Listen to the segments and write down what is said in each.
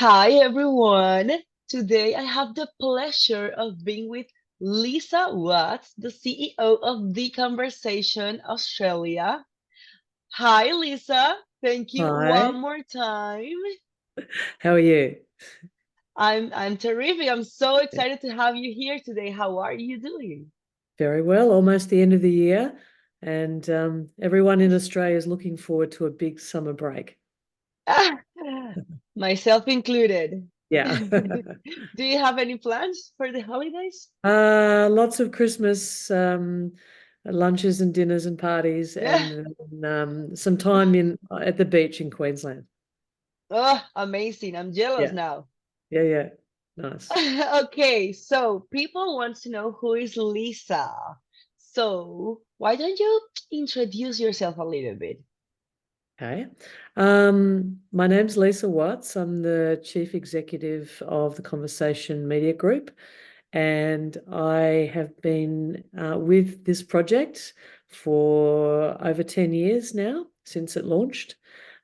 Hi, everyone. Today I have the pleasure of being with Lisa Watts, the CEO of The Conversation Australia. Hi, Lisa. Thank you one Hi, more time. how are you? I'm terrific. I'm so excited to have you here today. How are you doing? Very well, almost the end of the year, and everyone in Australia is looking forward to a big summer break. Ah, myself included. Yeah. Do you have any plans for the holidays? Lots of Christmas lunches and dinners and parties, Yeah. and some time in at the beach in Queensland. Oh, amazing. I'm jealous Yeah, now. yeah. Nice. Okay, so people want to know who is Lisa. So why don't you introduce yourself a little bit? Okay. My name's Lisa Watts. I'm the Chief Executive of the Conversation Media Group, and I have been with this project for over 10 years now, since it launched.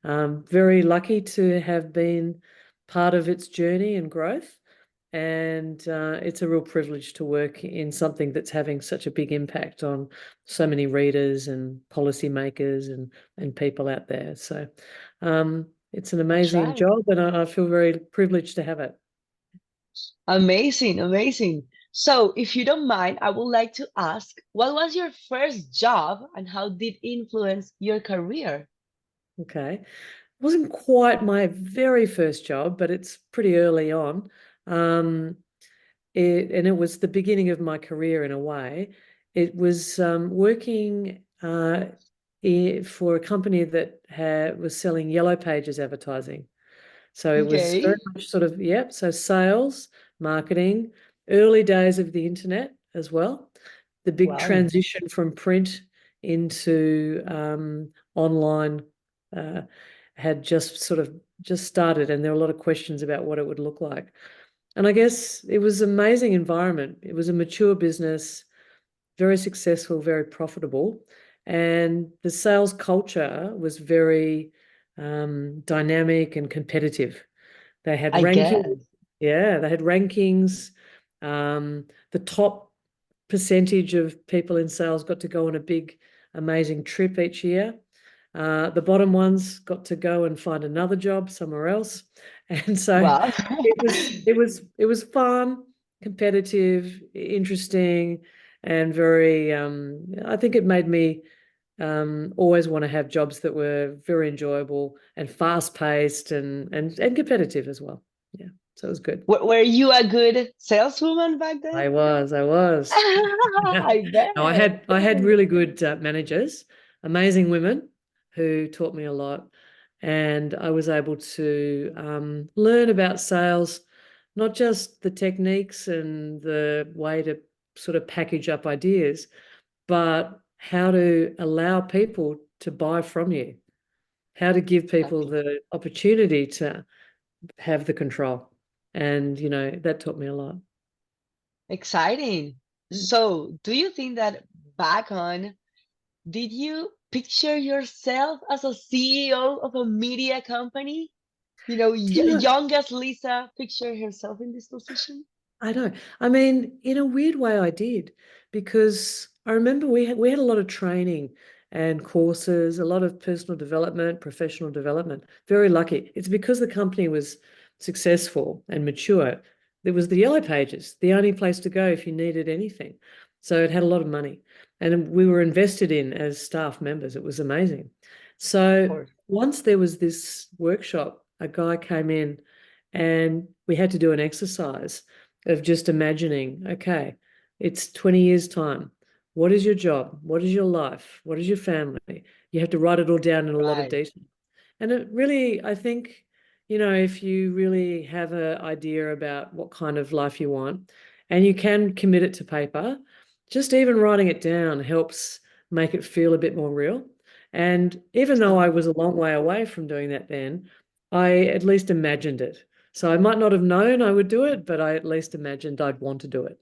Very lucky to have been part of its journey and growth. And it's a real privilege to work in something that's having such a big impact on so many readers and policymakers and people out there. So it's an That's amazing right. job, and I feel very privileged to have it. Amazing, amazing. So if you don't mind, I would like to ask, what was your first job and how did it influence your career? Okay. It wasn't quite my very first job, but it's pretty early on. Um, and it was the beginning of my career in a way. It was working for a company that was selling Yellow Pages advertising. So it was very Okay. much sort of, yep, so sales, marketing, early days of the internet as well. The big Wow. transition from print into online uh, had just started, and there were a lot of questions about what it would look like. And I guess it was an amazing environment. It was a mature business, very successful, very profitable. And the sales culture was very dynamic and competitive. They had I rankings. guess. Yeah, they had rankings. The top percentage of people in sales got to go on a big, amazing trip each year. The bottom ones got to go and find another job somewhere else. And so Wow. it was fun, competitive, interesting, and very I think it made me always want to have jobs that were very enjoyable and fast paced and competitive as well. Yeah. So it was good. Were you a good saleswoman back then? I was. I No, I bet. had I had really good managers, amazing women who taught me a lot, and I was able to learn about sales, not just the techniques and the way to sort of package up ideas, but how to allow people to buy from you, how to give people Exactly. the opportunity to have the control, and that taught me a lot. Exciting. So, do you think that back on, did you picture yourself as a CEO of a media company? Do you know? Youngest Lisa picture herself in this position? I don't. I mean, in a weird way, I did because I remember we had a lot of training and courses, a lot of personal development, professional development. Very lucky. It's because the company was successful and mature. There was the Yellow Pages, the only place to go if you needed anything. So it had a lot of money, and we were invested in as staff members. It was amazing. Of So course. once there was this workshop, a guy came in, and we had to do an exercise of just imagining, okay, it's 20 years' time. What is your job? What is your life? What is your family? You have to write it all down in a lot of Right. detail. And it really, I think, if you really have an idea about what kind of life you want and you can commit it to paper, just even writing it down helps make it feel a bit more real. And even though I Absolutely. was a long way away from doing that then, I at least imagined it. So I might not have known I would do it, but I at least imagined I'd want to do it.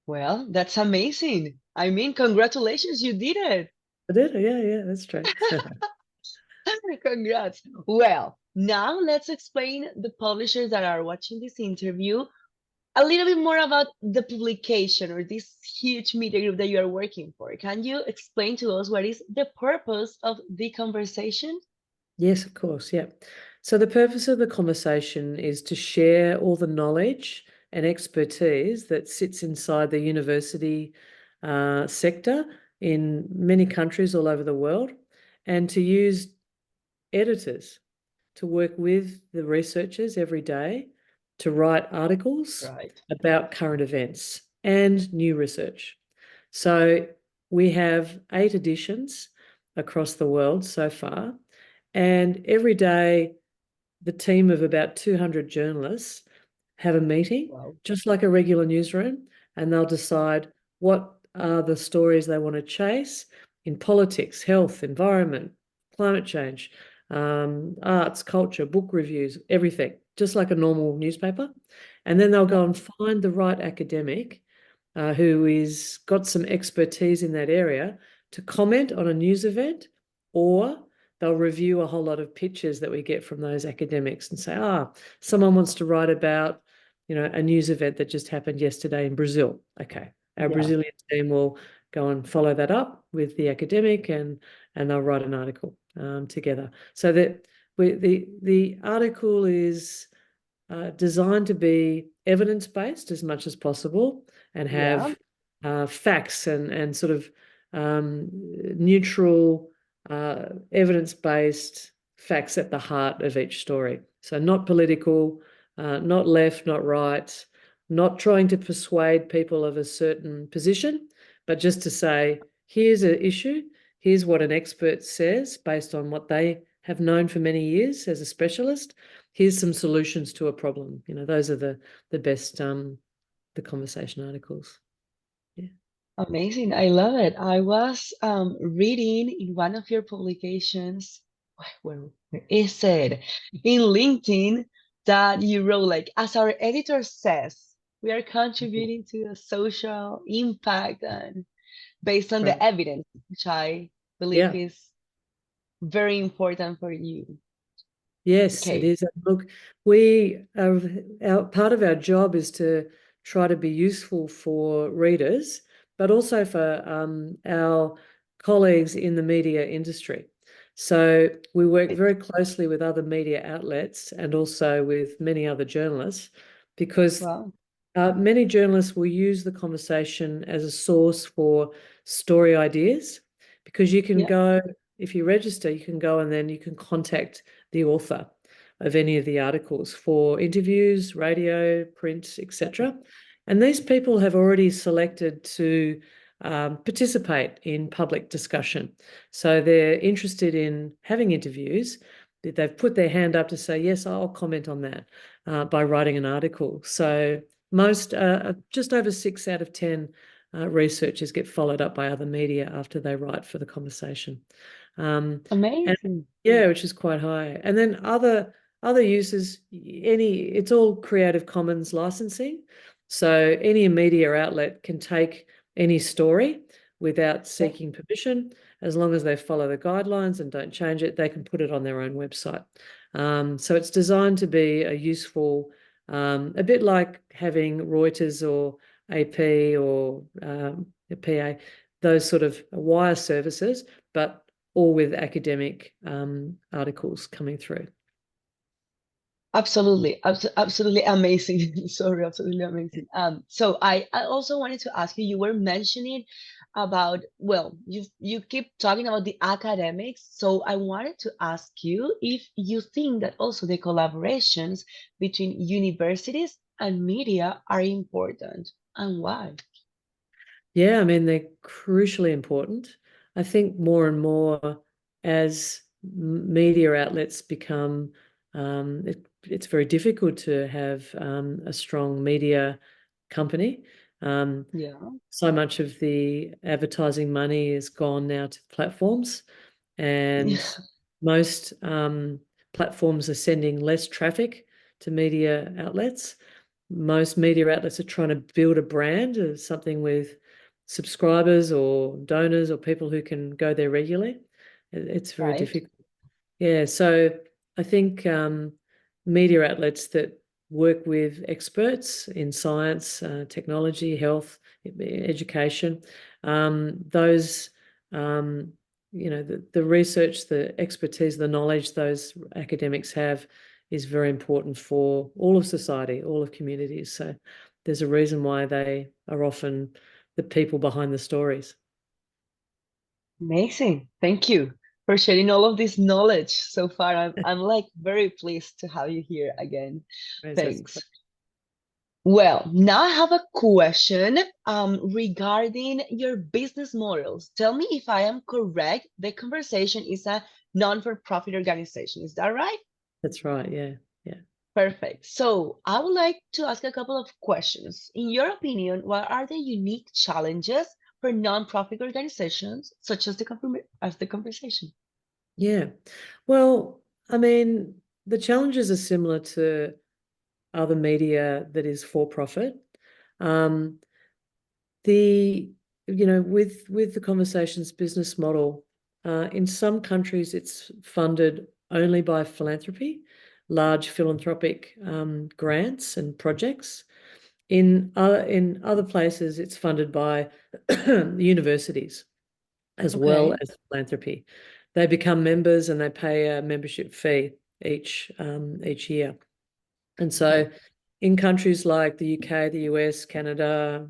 Well, that's amazing. I mean, congratulations, you did it. I did, yeah, that's true. Congrats. Well, now let's explain the publishers that are watching this interview a little bit more about the publication or this huge media group that you are working for. Can you explain to us what is the purpose of the conversation? Yes, of course. Yeah. So the purpose of the conversation is to share all the knowledge and expertise that sits inside the university sector in many countries all over the world, and to use editors to work with the researchers every day to write articles Right. about current events and new research. So we have 8 editions across the world so far, and every day the team of about 200 journalists have a meeting, Wow. just like a regular newsroom, and they'll decide what are the stories they want to chase in politics, health, environment, climate change, arts, culture, book reviews, everything, just like a normal newspaper. And then they'll Yeah. go and find the right academic who is got some expertise in that area to comment on a news event, or they'll review a whole lot of pictures that we get from those academics and say, someone wants to write about, a news event that just happened yesterday in Brazil. Okay, our Yeah. Brazilian team will go and follow that up with the academic, and they'll write an article together. So that the article is designed to be evidence-based as much as possible and Yeah. have facts and sort of neutral, evidence-based facts at the heart of each story. So not political, not left, not right, not trying to persuade people of a certain position, but just to say, here's an issue, here's what an expert says based on what they have known for many years as a specialist. Here's some solutions to a problem. Those are the best the conversation articles. Yeah. Amazing. I love it. I was reading in one of your publications, where it said in LinkedIn that you wrote like, as our editor says, we are contributing to a social impact and based on the Right. evidence, which I believe Yeah. is very important for you. Yes, it Okay. is. Look, we our part of our job is to try to be useful for readers, but also for our colleagues in the media industry. So we work Right. very closely with other media outlets and also with many other journalists, because Wow. many journalists will use the conversation as a source for story ideas, because you can Yeah. go, if you register, you can go and then you can contact the author of any of the articles for interviews, radio, print, etc. And these people have already selected to participate in public discussion. So they're interested in having interviews. They've put their hand up to say, yes, I'll comment on that by writing an article. So most, just over 6 out of 10 researchers get followed up by other media after they write for the conversation. And Amazing. yeah, which is quite high. And then other uses, it's all Creative Commons licensing. So any media outlet can take any story without Yeah. seeking permission. As long as they follow the guidelines and don't change it, they can put it on their own website. So it's designed to be a useful, a bit like having Reuters or AP or PA, those sort of wire services, but all with academic articles coming through. Absolutely, absolutely amazing. Sorry, absolutely amazing. So I also wanted to ask you, you were mentioning about, well, you keep talking about the academics. So I wanted to ask you if you think that also the collaborations between universities and media are important and why. Yeah, I mean, they're crucially important. I think more and more as media outlets become, it's very difficult to have a strong media company. Yeah, So much of the advertising money is gone now to platforms, and yeah, most platforms are sending less traffic to media outlets. Most media outlets are trying to build a brand of something with subscribers or donors or people who can go there regularly. It's very right. difficult. Yeah, so I think media outlets that work with experts in science, technology, health, education, those, um, the research, the expertise, the knowledge those academics have is very important for all of society, all of communities. So there's a reason why they are often the people behind the stories. Amazing. Thank you for sharing all of this knowledge so far. I'm like very pleased to have you here again. That's Thanks. Well, now I have a question regarding your business models. Tell me if I am correct. The conversation is a non-for-profit organization. Is that right? that's right. Yeah, yeah. Perfect. So I would like to ask a couple of questions. In your opinion, what are the unique challenges for non-profit organizations such as the conversation? Yeah. Well, I mean, the challenges are similar to other media that is for profit. Um, with the conversations business model, in some countries it's funded only by philanthropy, large philanthropic grants and projects. In other places, it's funded by universities as well Okay. as philanthropy. They become members and they pay a membership fee each year. And Okay. so in countries like the UK, the US, Canada,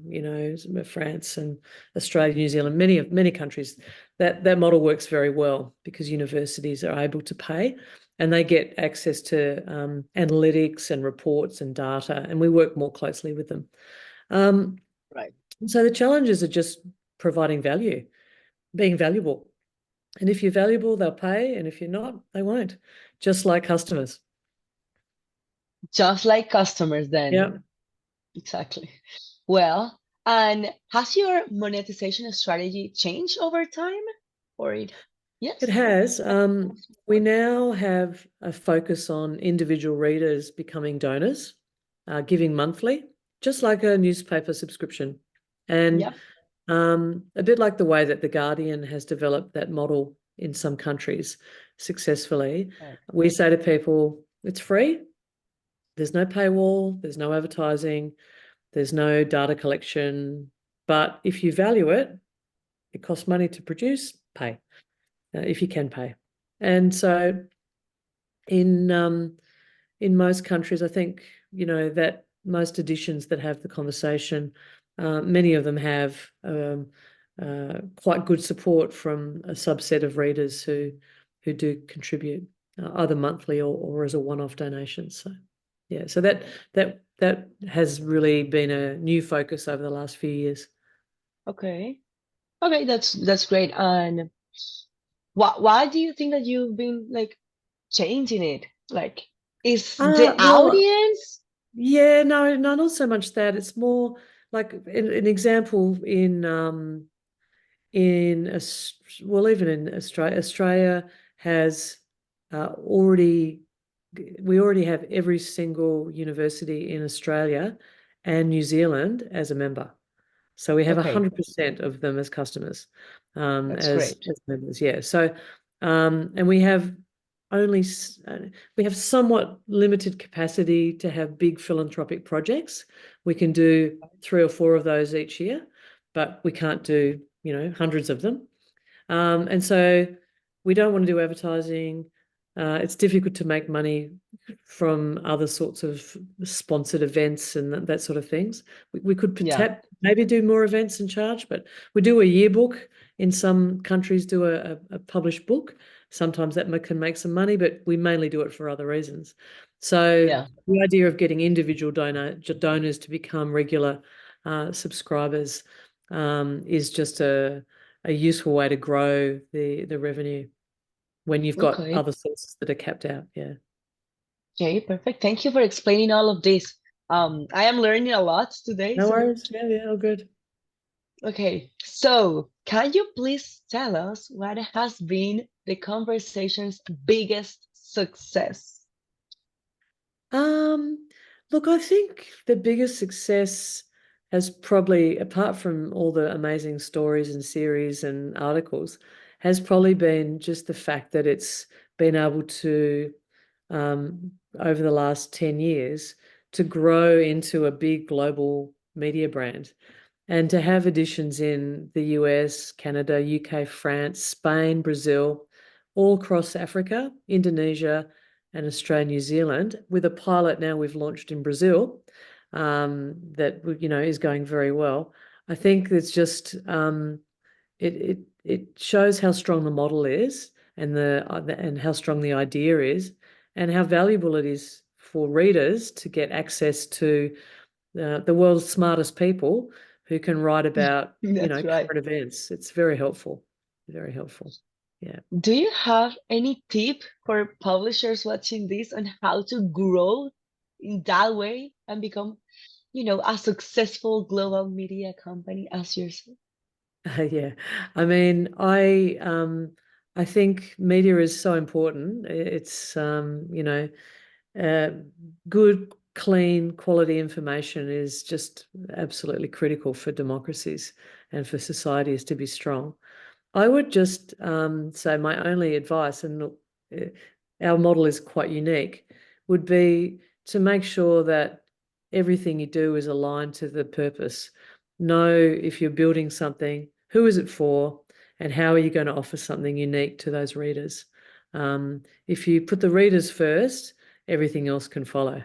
France and Australia, New Zealand, many countries, that model works very well because universities are able to pay and they get access to analytics and reports and data, and we work more closely with them. Um, Right. so the challenges are just providing value, being valuable. And if you're valuable, they'll pay. And if you're not, they won't. Just like customers. Just like customers then. Yeah, Exactly. Well, and has your monetization strategy changed over time? Or it, it yes? has. We now have a focus on individual readers becoming donors, giving monthly, just like a newspaper subscription. And Yep. a bit like the way that The Guardian has developed that model in some countries successfully, Right. we say to people, it's free. There's no paywall, there's no advertising, there's no data collection. But if you value it, it costs money to produce, pay, if you can pay. And so in in most countries, I think, that most editions that have the conversation, many of them have quite good support from a subset of readers who do contribute either monthly or as a one-off donation. So yeah, so that has really been a new focus over the last few years. Okay. Okay, that's great. And why do you think that you've been like changing it? Like, is the Well, audience yeah, no, no, not so much that. It's more like an example well, even in Australia. Australia has already we already have every single university in Australia and New Zealand as a member. So we have okay? 100% of them as customers, That's as great. as members. Yeah. So, and only we have somewhat limited capacity to have big philanthropic projects. We can do 3 or 4 of those each year, but we can't do, hundreds of them. And so we don't want to do advertising. It's difficult to make money from other sorts of sponsored events and that sort of things. We could Yeah. maybe do more events and charge, but we do a yearbook. In some countries, do a published book. Sometimes that can make some money, but we mainly do it for other reasons. So Yeah. the idea of getting individual donors to become regular subscribers is just a useful way to grow the revenue when you've got Okay. other sources that are capped out. Yeah. Okay, perfect. Thank you for explaining all of this. I am learning a lot today, No so worries. Yeah, yeah, all good. okay. So, can you please tell us what has been the conversation's biggest success? Um, Look, I think the biggest success has probably, apart from all the amazing stories and series and articles, has probably been just the fact that it's been able to, over the last 10 years, to grow into a big global media brand and to have editions in the US, Canada, UK, France, Spain, Brazil, all across Africa, Indonesia, and Australia, New Zealand, with a pilot now we've launched in Brazil, that is going very well. I think it's just it shows how strong the model is and how strong the idea is and how valuable it is for readers to get access to the world's smartest people who can write about, That's right. current events. It's very helpful. Very helpful. Yeah. Do you have any tip for publishers watching this on how to grow in that way and become, a successful global media company as yourself? Yeah. I mean, I think media is so important. It's uh, good, clean, quality information is just absolutely critical for democracies and for societies to be strong. I would just say my only advice, and look, uh, our model is quite unique, would be to make sure that everything you do is aligned to the purpose. Know if you're building something, who is it for, and how are you going to offer something unique to those readers? If you put the readers first, everything else can follow.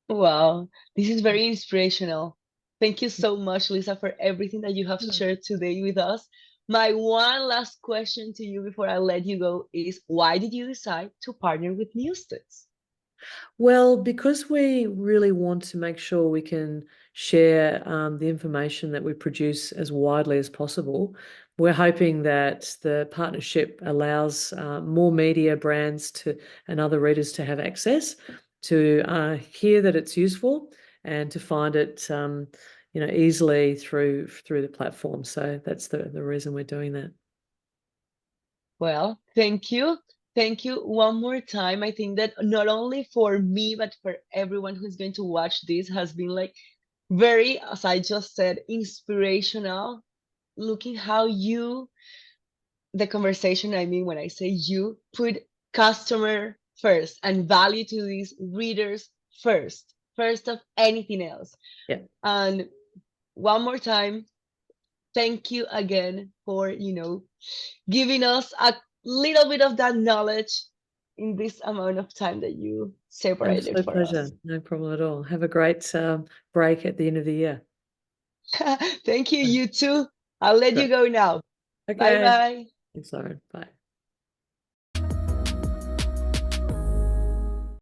Wow, this is very inspirational. Thank you so much, Lisa, for everything that you have Yeah. shared today with us. My one last question to you before I let you go is why did you decide to partner with Newstex? Well, because we really want to make sure we can share the information that we produce as widely as possible, we're hoping that the partnership allows more media brands and other readers to have access to hear that it's useful and to find it, easily through the platform. So that's the reason we're doing that. Well, thank you. Thank you one more time. I think that not only for me, but for everyone who's going to watch this has been like very, as I just said, inspirational. Looking how the conversation, I mean, when I say you, put customer first and value to these readers first of anything else. Yeah. And one more time, thank you again for, giving us a little bit of that knowledge in this amount of time that you separated Absolute for pleasure. us. No problem at all. Have a great break at the end of the year. Thank you, you too. I'll let you go now. Bye Okay. bye. Thanks, Lauren. Bye.